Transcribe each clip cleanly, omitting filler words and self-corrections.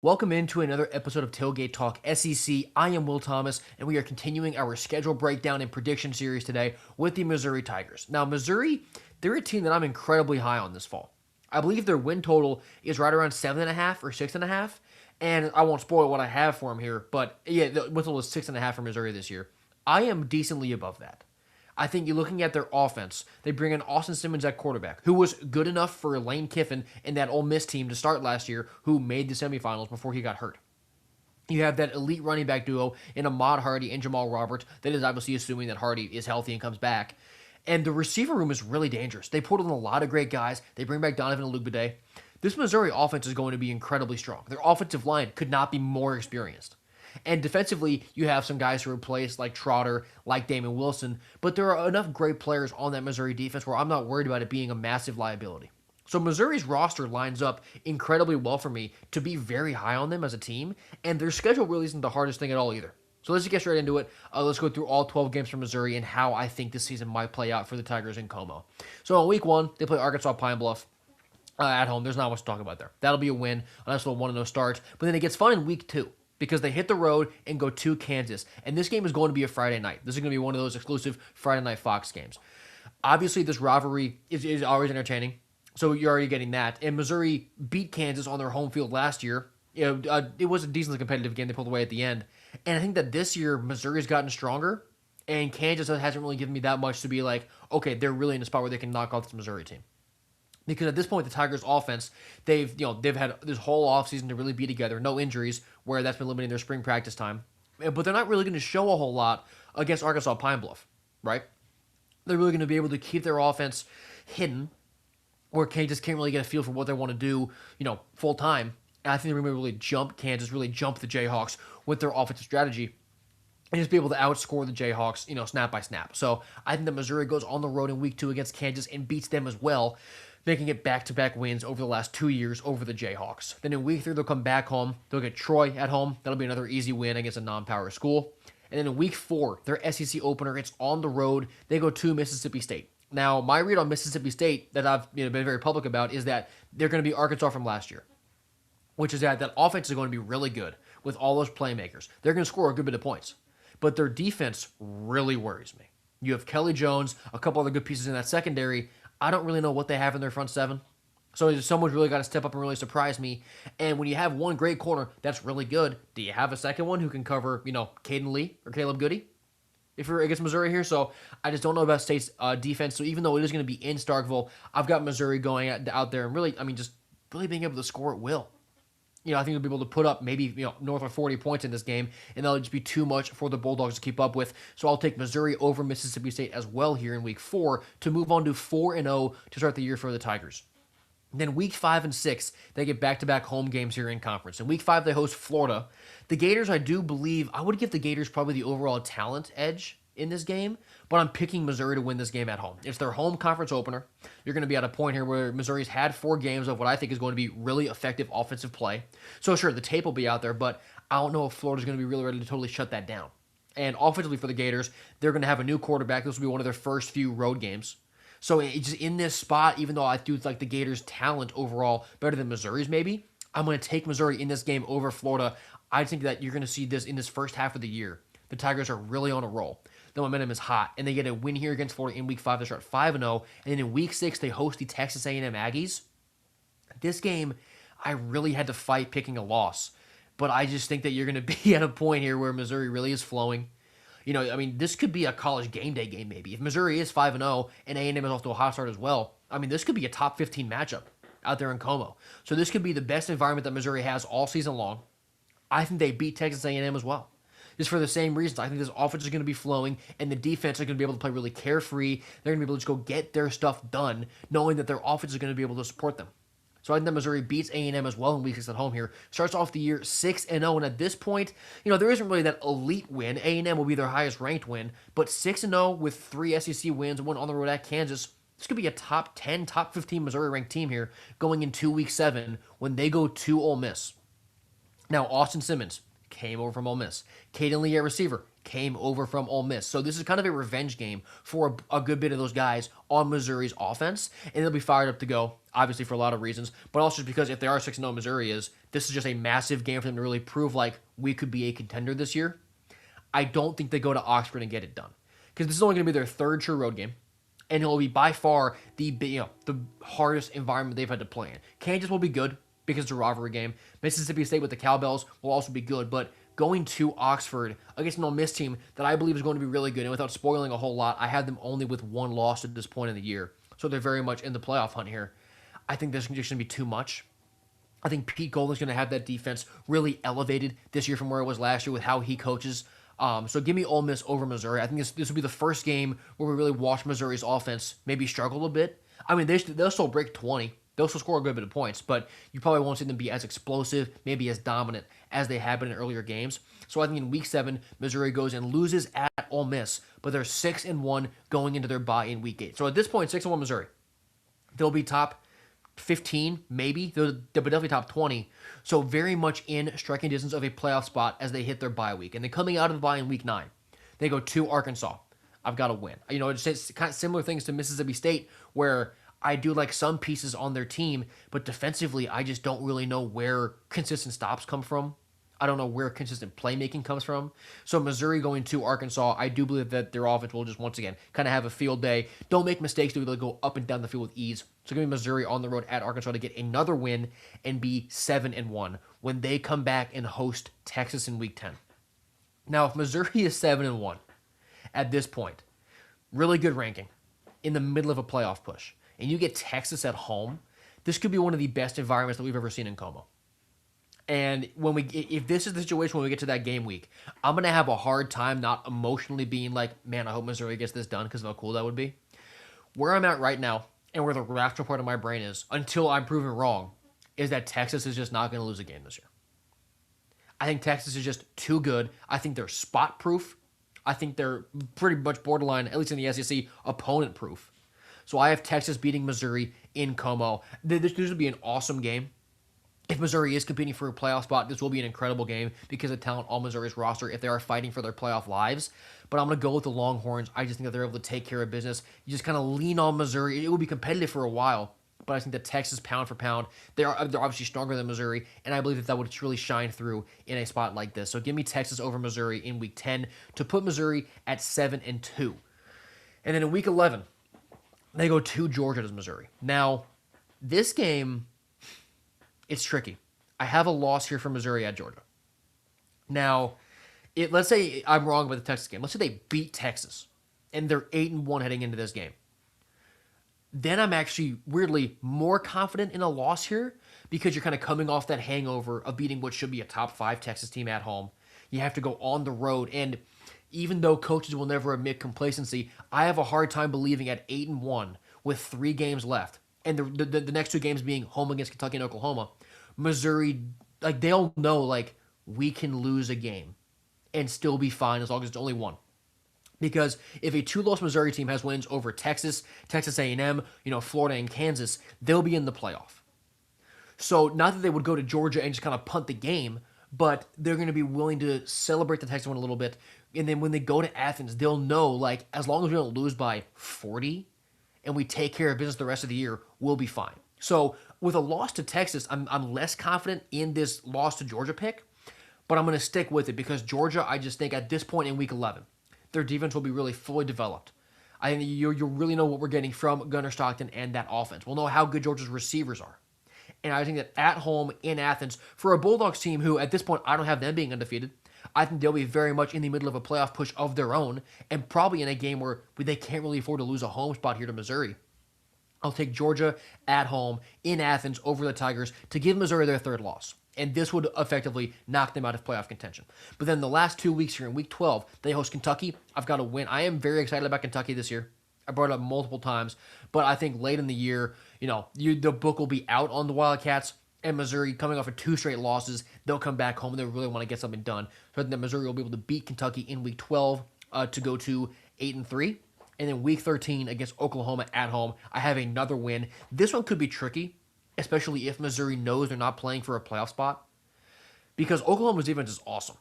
Welcome into another episode of Tailgate Talk SEC. I am Will Thomas, and we are continuing our schedule breakdown and prediction series today with the Missouri Tigers. Now, Missouri, they're a team that I'm incredibly high on this fall. I believe their win total is right around 7.5 or 6.5, and I won't spoil what I have for them here, but yeah, the win total is 6.5 for Missouri this year. I am decently above that. I think you're looking at their offense. They bring in Austin Simmons at quarterback, who was good enough for Lane Kiffin and that Ole Miss team to start last year, who made the semifinals before he got hurt. You have that elite running back duo in Ahmad Hardy and Jamal Roberts. That is obviously assuming that Hardy is healthy and comes back. And the receiver room is really dangerous. They put in a lot of great guys. They bring back Donovan Alugbade. This Missouri offense is going to be incredibly strong. Their offensive line could not be more experienced. And defensively, you have some guys to replace like Trotter, like Damon Wilson, but there are enough great players on that Missouri defense where I'm not worried about it being a massive liability. So Missouri's roster lines up incredibly well for me to be very high on them as a team, and their schedule really isn't the hardest thing at all either. So let's just get straight into it. Let's go through all 12 games for Missouri and how I think this season might play out for the Tigers in Como. So in week one, they play Arkansas Pine Bluff. At home, there's not much to talk about there. That'll be a win, a nice little 1-0 start. But then it gets fun in week two because they hit the road and go to Kansas. And this game is going to be a Friday night. This is going to be one of those exclusive Friday Night Fox games. Obviously, this rivalry is always entertaining, so you're already getting that. And Missouri beat Kansas on their home field last year. It was a decently competitive game. They pulled away at the end. And I think that this year, Missouri's gotten stronger, and Kansas hasn't really given me that much to be like, okay, they're really in a spot where they can knock off this Missouri team. Because at this point, the Tigers' offense, they've had this whole offseason to really be together, no injuries, where that's been limiting their spring practice time. But they're not really going to show a whole lot against Arkansas Pine Bluff, right? They're really going to be able to keep their offense hidden, where Kansas can't really get a feel for what they want to do, full time. And I think they're going to really jump Kansas, really jump the Jayhawks with their offensive strategy, and just be able to outscore the Jayhawks, snap by snap. So I think that Missouri goes on the road in week two against Kansas and beats them as well, making it back-to-back wins over the last 2 years over the Jayhawks. Then in week three, they'll come back home. They'll get Troy at home. That'll be another easy win against a non-power school. And then in week four, their SEC opener, it's on the road. They go to Mississippi State. Now, my read on Mississippi State that I've been very public about is that they're going to be Arkansas from last year, which is that offense is going to be really good with all those playmakers. They're going to score a good bit of points. But their defense really worries me. You have Kelly Jones, a couple other good pieces in that secondary. I don't really know what they have in their front seven. So someone's really got to step up and really surprise me. And when you have one great corner, that's really good. Do you have a second one who can cover, Caden Lee or Caleb Goody if you're against Missouri here? So I just don't know about State's defense. So even though it is going to be in Starkville, I've got Missouri going out there and really, just really being able to score at will. I think they'll be able to put up maybe north of 40 points in this game, and that'll just be too much for the Bulldogs to keep up with. So I'll take Missouri over Mississippi State as well here in week four to move on to 4-0 to start the year for the Tigers. Then week 5 and 6, they get back-to-back home games here in conference. In week 5, they host Florida. The Gators, I do believe, I would give the Gators probably the overall talent edge in this game, but I'm picking Missouri to win this game at home. It's their home conference opener. You're going to be at a point here where Missouri's had 4 games of what I think is going to be really effective offensive play. So sure, the tape will be out there, but I don't know if Florida's going to be really ready to totally shut that down. And offensively for the Gators, they're going to have a new quarterback. This will be one of their first few road games. So it's just in this spot, even though I do like the Gators' talent overall better than Missouri's maybe, I'm going to take Missouri in this game over Florida. I think that you're going to see this in this first half of the year. The Tigers are really on a roll. The momentum is hot, and they get a win here against Florida in week 5. They start 5-0, and then in week 6, they host the Texas A&M Aggies. This game, I really had to fight picking a loss, but I just think that you're going to be at a point here where Missouri really is flowing. This could be a college game day game maybe. If Missouri is 5-0 and A&M is off to a hot start as well, this could be a top 15 matchup out there in Como. So this could be the best environment that Missouri has all season long. I think they beat Texas A&M as well. Just for the same reasons. I think this offense is going to be flowing, and the defense is going to be able to play really carefree. They're going to be able to just go get their stuff done, knowing that their offense is going to be able to support them. So I think that Missouri beats A&M as well in week 6 at home here. Starts off the year 6-0, and at this point, there isn't really that elite win. A&M will be their highest ranked win, but 6-0 with 3 SEC wins, one on the road at Kansas. This could be a top 10, top 15 Missouri ranked team here going into week 7 when they go to Ole Miss. Now, Austin Simmons, came over from Ole Miss. Caden Lee at receiver came over from Ole Miss. So this is kind of a revenge game for a good bit of those guys on Missouri's offense, and they'll be fired up to go, obviously for a lot of reasons, but also just because if they are 6-0 Missouri is, this is just a massive game for them to really prove like we could be a contender this year. I don't think they go to Oxford and get it done because this is only going to be their third true road game, and it will be by far the hardest environment they've had to play in. Kansas will be good because it's a rivalry game. Mississippi State with the Cowbells will also be good, but going to Oxford against an Ole Miss team that I believe is going to be really good, and without spoiling a whole lot, I have them only with one loss at this point in the year, so they're very much in the playoff hunt here. I think this is just going to be too much. I think Pete Golden's going to have that defense really elevated this year from where it was last year with how he coaches. So give me Ole Miss over Missouri. I think this will be the first game where we really watch Missouri's offense maybe struggle a bit. I mean, they'll still break 20. They'll still score a good bit of points, but you probably won't see them be as explosive, maybe as dominant as they have been in earlier games. So I think in Week 7, Missouri goes and loses at Ole Miss, but they're 6-1 going into their bye in Week 8. So at this point, 6-1 Missouri. They'll be top 15, maybe. They'll be definitely top 20. So very much in striking distance of a playoff spot as they hit their bye week. And then coming out of the bye in Week 9, they go to Arkansas. I've got to win. It's kind of similar things to Mississippi State where I do like some pieces on their team, but defensively, I just don't really know where consistent stops come from. I don't know where consistent playmaking comes from. So Missouri going to Arkansas, I do believe that their offense will just once again kind of have a field day. Don't make mistakes to be able to go up and down the field with ease. So give me Missouri on the road at Arkansas to get another win and be 7-1 when they come back and host Texas in Week 10. Now, if Missouri is 7-1 at this point, really good ranking in the middle of a playoff push, and you get Texas at home, this could be one of the best environments that we've ever seen in Como. And if this is the situation when we get to that game week, I'm going to have a hard time not emotionally being like, man, I hope Missouri gets this done because of how cool that would be. Where I'm at right now, and where the rational part of my brain is, until I'm proven wrong, is that Texas is just not going to lose a game this year. I think Texas is just too good. I think they're spot-proof. I think they're pretty much borderline, at least in the SEC, opponent-proof. So I have Texas beating Missouri in Como. This would be an awesome game. If Missouri is competing for a playoff spot, this will be an incredible game because of talent on Missouri's roster if they are fighting for their playoff lives. But I'm going to go with the Longhorns. I just think that they're able to take care of business. You just kind of lean on Missouri. It will be competitive for a while, but I think that Texas, pound for pound, they're obviously stronger than Missouri, and I believe that would really shine through in a spot like this. So give me Texas over Missouri in Week 10 to put Missouri at 7-2. And then in Week 11, they go to Georgia to Missouri. Now, this game, it's tricky. I have a loss here for Missouri at Georgia. Now, let's say I'm wrong about the Texas game. Let's say they beat Texas, and they're 8-1 heading into this game. Then I'm actually, weirdly, more confident in a loss here because you're kind of coming off that hangover of beating what should be a top 5 Texas team at home. You have to go on the road, and even though coaches will never admit complacency, I have a hard time believing at 8-1 with 3 games left, and the next 2 games being home against Kentucky and Oklahoma, Missouri, like, they'll know, like, we can lose a game and still be fine as long as it's only 1. Because if a 2-loss Missouri team has wins over Texas, Texas A&M, Florida and Kansas, they'll be in the playoff. So not that they would go to Georgia and just kind of punt the game, but they're going to be willing to celebrate the Texas win a little bit. And then when they go to Athens, they'll know, like, as long as we don't lose by 40 and we take care of business the rest of the year, we'll be fine. So with a loss to Texas, I'm less confident in this loss to Georgia pick, but I'm going to stick with it because Georgia, I just think at this point in Week 11, their defense will be really fully developed. I think you'll really know what we're getting from Gunnar Stockton and that offense. We'll know how good Georgia's receivers are. And I think that at home in Athens, for a Bulldogs team who at this point I don't have them being undefeated, I think they'll be very much in the middle of a playoff push of their own and probably in a game where they can't really afford to lose a home spot here to Missouri. I'll take Georgia at home in Athens over the Tigers to give Missouri their 3rd loss. And this would effectively knock them out of playoff contention. But then the last 2 weeks here in Week 12, they host Kentucky. I've got to win. I am very excited about Kentucky this year. I brought it up multiple times. But I think late in the year, the book will be out on the Wildcats. And Missouri, coming off of 2 straight losses, they'll come back home and they really want to get something done. So I think that Missouri will be able to beat Kentucky in Week 12 to go to 8-3. And then Week 13 against Oklahoma at home, I have another win. This one could be tricky, especially if Missouri knows they're not playing for a playoff spot, because Oklahoma's defense is awesome.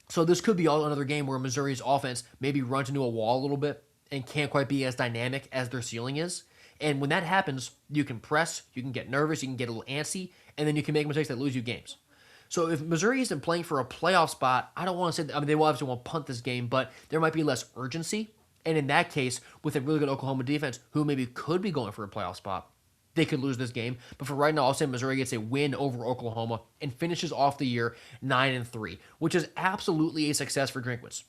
So this could be another game where Missouri's offense maybe runs into a wall a little bit and can't quite be as dynamic as their ceiling is. And when that happens, you can press, you can get nervous, you can get a little antsy, and then you can make mistakes that lose you games. So if Missouri isn't playing for a playoff spot, I don't want to say, I mean, they will obviously want to punt this game, but there might be less urgency. And in that case, with a really good Oklahoma defense, who maybe could be going for a playoff spot, they could lose this game. But for right now, I'll say Missouri gets a win over Oklahoma and finishes off the year 9-3, which is absolutely a success for Drinkwitz.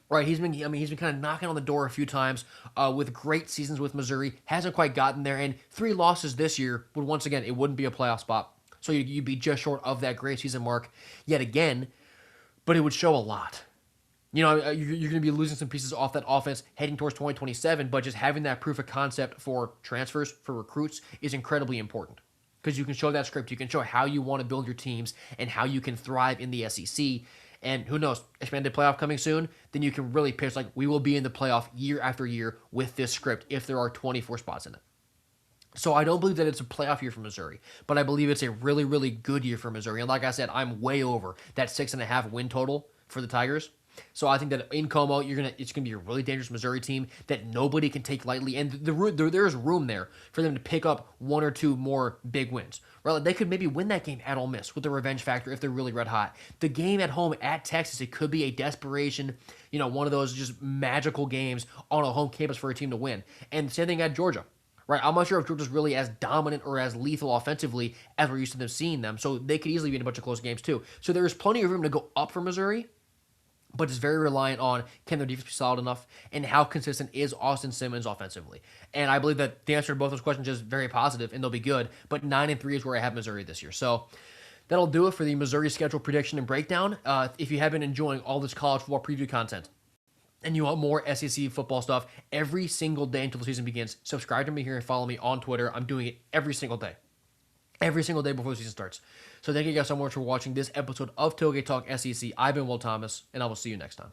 Right, he's been kind of knocking on the door a few times with great seasons with Missouri. Hasn't quite gotten there, and 3 losses this year would once again it wouldn't be a playoff spot. So you'd be just short of that great season mark yet again, but it would show a lot. You know, you're going to be losing some pieces off that offense heading towards 2027, but just having that proof of concept for transfers, for recruits, is incredibly important. Because you can show that script, you can show how you want to build your teams and how you can thrive in the SEC. And who knows, expanded playoff coming soon, then you can really pitch like we will be in the playoff year after year with this script if there are 24 spots in it. So I don't believe that it's a playoff year for Missouri, but I believe it's a really, really good year for Missouri. And like I said, I'm way over that 6.5 win total for the Tigers. So I think that in Como, it's gonna be a really dangerous Missouri team that nobody can take lightly, and there's room there for them to pick up 1 or 2 more big wins. Right, like they could maybe win that game at Ole Miss with the revenge factor if they're really red hot. The game at home at Texas, it could be a desperation, one of those just magical games on a home campus for a team to win. And same thing at Georgia. Right, I'm not sure if Georgia's really as dominant or as lethal offensively as we're used to them seeing them, so they could easily be in a bunch of close games too. So there is plenty of room to go up for Missouri, but it's very reliant on can their defense be solid enough and how consistent is Austin Simmons offensively. And I believe that the answer to both those questions is very positive and they'll be good, but 9-3 is where I have Missouri this year. So that'll do it for the Missouri schedule prediction and breakdown. If you have been enjoying all this college football preview content and you want more SEC football stuff every single day until the season begins, subscribe to me here and follow me on Twitter. I'm doing it every single day. Every single day before the season starts. So thank you guys so much for watching this episode of Tailgate Talk SEC. I've been Will Thomas, and I will see you next time.